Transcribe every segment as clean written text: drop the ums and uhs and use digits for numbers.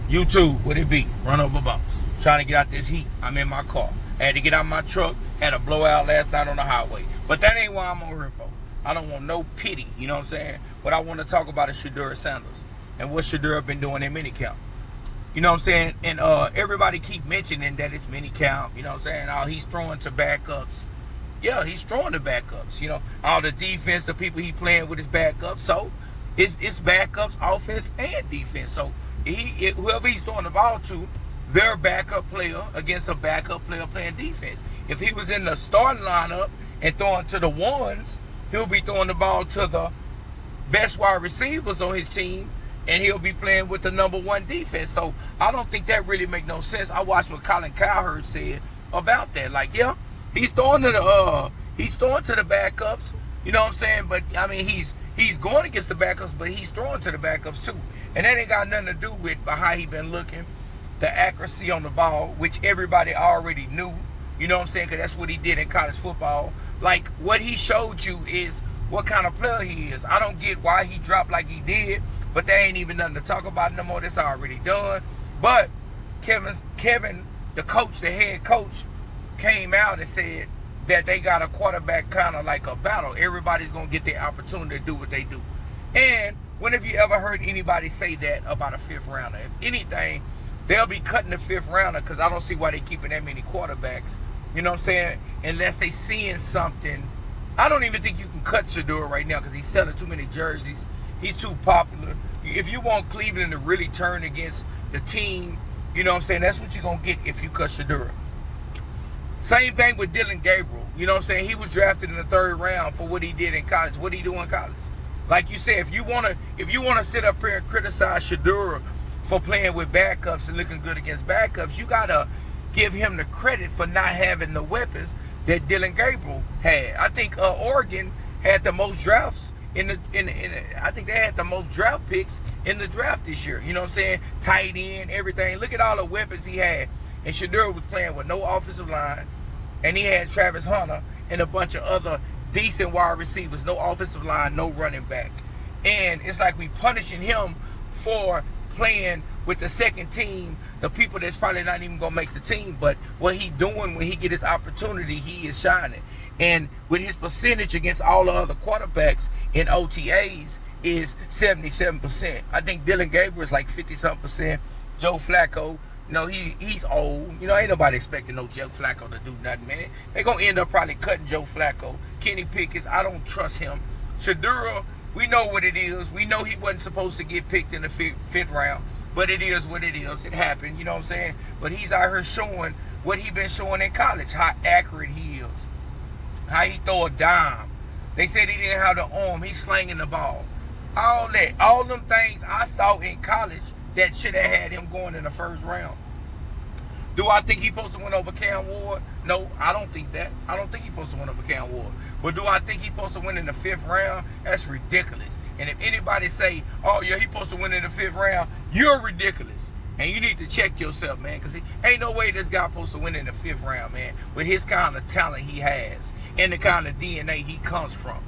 YouTube, would it be? Run over boss. Trying to get out this heat. I'm in my car. I had to get out my truck. Had a blowout last night on the highway. But that ain't what I'm on here for. I don't want no pity. You know what I'm saying? What I want to talk about is Shedeur Sanders and what Shedeur been doing in minicamp. You know what I'm saying? And everybody keep mentioning that it's minicamp. You know what I'm saying? Oh, he's throwing to backups. Yeah, he's throwing to backups. You know, all the defense, the people he playing with his backups. So it's backups, offense and defense. So whoever he's throwing the ball to, their backup player against a backup player playing defense. If he was in the starting lineup and throwing to the ones, he'll be throwing the ball to the best wide receivers on his team, and he'll be playing with the #1 defense. So I don't think that really make no sense. I watched what Colin Cowherd said about that. Like, yeah, he's throwing to the backups. You know what I'm saying? But I mean, he's going against the backups, but he's throwing to the backups too. And that ain't got nothing to do with how he been looking, the accuracy on the ball, which everybody already knew. You know what I'm saying? Because that's what he did in college football. Like, what he showed you is what kind of player he is. I don't get why he dropped like he did, but there ain't even nothing to talk about no more. That's already done. But Kevin, the coach, the head coach, came out and said that they got a quarterback kind of like a battle. Everybody's going to get the opportunity to do what they do. And when have you ever heard anybody say that about a fifth rounder? If anything, they'll be cutting the fifth rounder, because I don't see why they're keeping that many quarterbacks. You know what I'm saying? Unless they seeing something. I don't even think you can cut Shedeur right now because he's selling too many jerseys. He's too popular. If you want Cleveland to really turn against the team, you know what I'm saying, that's what you're going to get if you cut Shedeur. Same thing with Dillon Gabriel. You know what I'm saying? He was drafted in the 3rd round for what he did in college. What did he do in college? Like you said, if you wanna sit up here and criticize Shedeur for playing with backups and looking good against backups, you gotta give him the credit for not having the weapons that Dillon Gabriel had. I think Oregon had the most drafts I think they had the most draft picks in the draft this year. You know what I'm saying? Tight end, everything. Look at all the weapons he had. And Shedeur was playing with no offensive line, and he had Travis Hunter and a bunch of other decent wide receivers, no offensive line, no running back. And it's like we punishing him for playing with the second team, the people that's probably not even gonna make the team. But what he doing when he get his opportunity, he is shining. And with his percentage against all the other quarterbacks in OTAs is 77%. I think Dillon Gabriel is like 50-something%. Joe Flacco, you know, he's old. You know, ain't nobody expecting no Joe Flacco to do nothing, man. They gonna end up probably cutting Joe Flacco. Kenny Pickett, I don't trust him. Shedeur, we know what it is. We know he wasn't supposed to get picked in the 5th round, but it is what it is. It happened, you know what I'm saying? But he's out here showing what he been showing in college, how accurate he is, how he throw a dime. They said he didn't have the arm. He's slinging the ball. All them things I saw in college that should have had him going in the 1st round. Do I think he's supposed to win over Cam Ward? No, I don't think that. I don't think he's supposed to win over Cam Ward. But do I think he's supposed to win in the 5th round? That's ridiculous. And if anybody say, oh, yeah, he's supposed to win in the 5th round, you're ridiculous. And you need to check yourself, man, because ain't no way this guy supposed to win in the 5th round, man, with his kind of talent he has and the kind of DNA he comes from.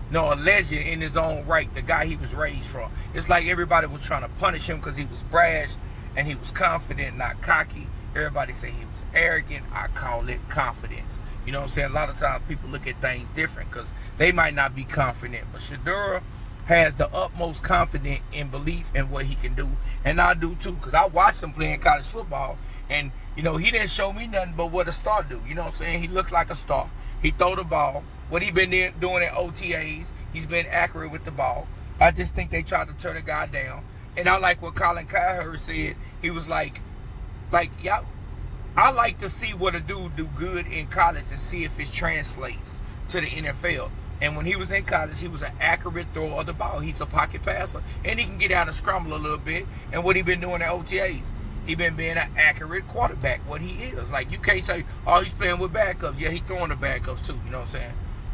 No, a legend in his own right, the guy he was raised from. It's like everybody was trying to punish him because he was brash and he was confident, not cocky. Everybody say he was arrogant. I call it confidence. You know what I'm saying? A lot of times people look at things different because they might not be confident. But Shedeur has the utmost confidence and belief in what he can do. And I do too, because I watched him playing college football. And, you know, he didn't show me nothing but what a star do. You know what I'm saying? He looked like a star. He throw the ball. What he been doing at OTAs, he's been accurate with the ball. I just think they tried to turn the guy down. And I like what Colin Cowherd said. He was like, yeah, I like to see what a dude do good in college and see if it translates to the NFL. And when he was in college, he was an accurate thrower of the ball. He's a pocket passer, and he can get out and scramble a little bit. And what he been doing at OTAs, he been being an accurate quarterback, what he is. Like, you can't say, oh, he's playing with backups. Yeah, he's throwing the backups too, you know what I'm saying?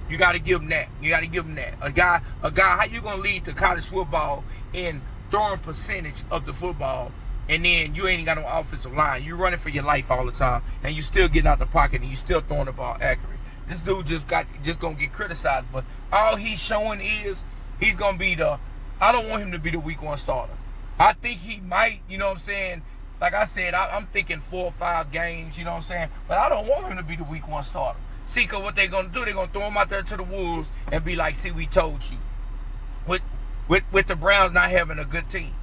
You got to give him that. You got to give him that. A guy, how you going to lead to college football in throwing percentage of the football, and then you ain't got no offensive line? You running for your life all the time, and you still getting out the pocket, and you still throwing the ball accurate. This dude just gonna get criticized, but all he's showing is he's gonna be I don't want him to be the week 1 starter. I think he might, you know what I'm saying, like I said, I'm thinking 4 or 5 games, you know what I'm saying? But I don't want him to be the week 1 starter. See, cause what they're gonna do, they're gonna throw him out there to the Wolves and be like, see, we told you. With the Browns not having a good team.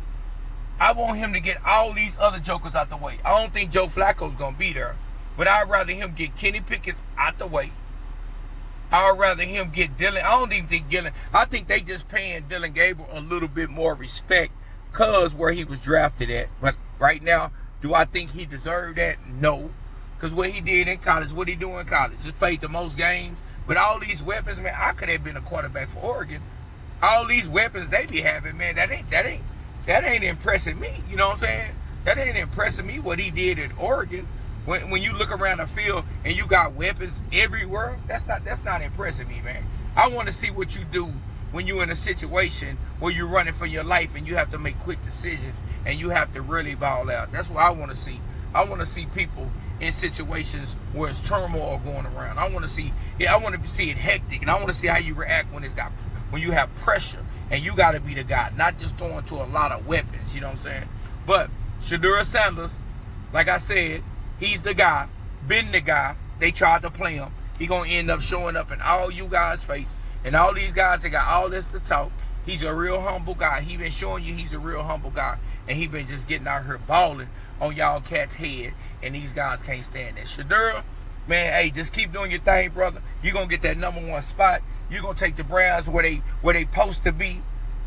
I want him to get all these other jokers out the way. I don't think Joe Flacco's gonna be there, but I'd rather him get Kenny Pickett out the way. I'd rather him get Dylan. I don't even think Dylan. I think they just paying Dylan Gabriel a little bit more respect cause where he was drafted at. But right now, do I think he deserved that? No. Because what he did in college, what he do in college, just played the most games. With all these weapons, man, I could have been a quarterback for Oregon. All these weapons they be having, man, that ain't impressing me. You know what I'm saying? That ain't impressing me what he did at Oregon. When you look around the field and you got weapons everywhere, that's not impressing me, man. I want to see what you do when you're in a situation where you're running for your life and you have to make quick decisions and you have to really ball out. That's what I want to see. I want to see people in situations where it's turmoil going around. I want to see it hectic, and I want to see how you react when you have pressure and you got to be the guy, not just throwing to a lot of weapons. You know what I'm saying? But Shedeur Sanders, like I said, he's the guy, been the guy. They tried to play him. He gonna end up showing up in all you guys' face, and all these guys that got all this to talk. He's a real humble guy. He been showing you he's a real humble guy, and he been just getting out here balling on y'all cats' head, and these guys can't stand that. Shedeur, man, hey, just keep doing your thing, brother. You're gonna get that #1 spot. You're gonna take the Browns where they supposed to be,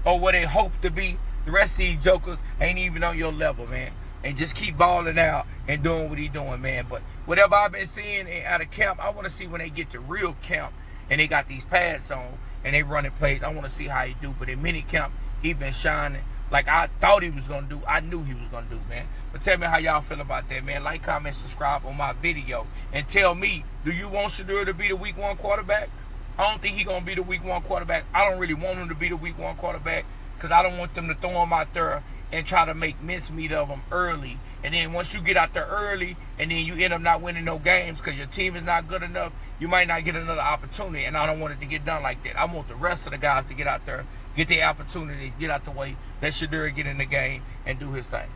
or where they hope to be. The rest of these jokers ain't even on your level, man. And just keep balling out and doing what he doing, man. But whatever I've been seeing out of camp, I want to see when they get to real camp and they got these pads on and they running plays. I want to see how he do. But in minicamp, he been shining like I thought he was going to do. I knew he was going to do, man. But tell me how y'all feel about that, man. Like, comment, subscribe on my video. And tell me, do you want Shedeur to be the week 1 quarterback? I don't think he's going to be the week 1 quarterback. I don't really want him to be the week 1 quarterback because I don't want them to throw him out there and try to make mincemeat of them early. And then once you get out there early and then you end up not winning no games because your team is not good enough, you might not get another opportunity. And I don't want it to get done like that. I want the rest of the guys to get out there, get their opportunities, get out the way, let Shedeur get in the game and do his thing.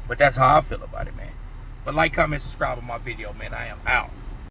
But that's how I feel about it, man. But like, comment, subscribe on my video, man. I am out.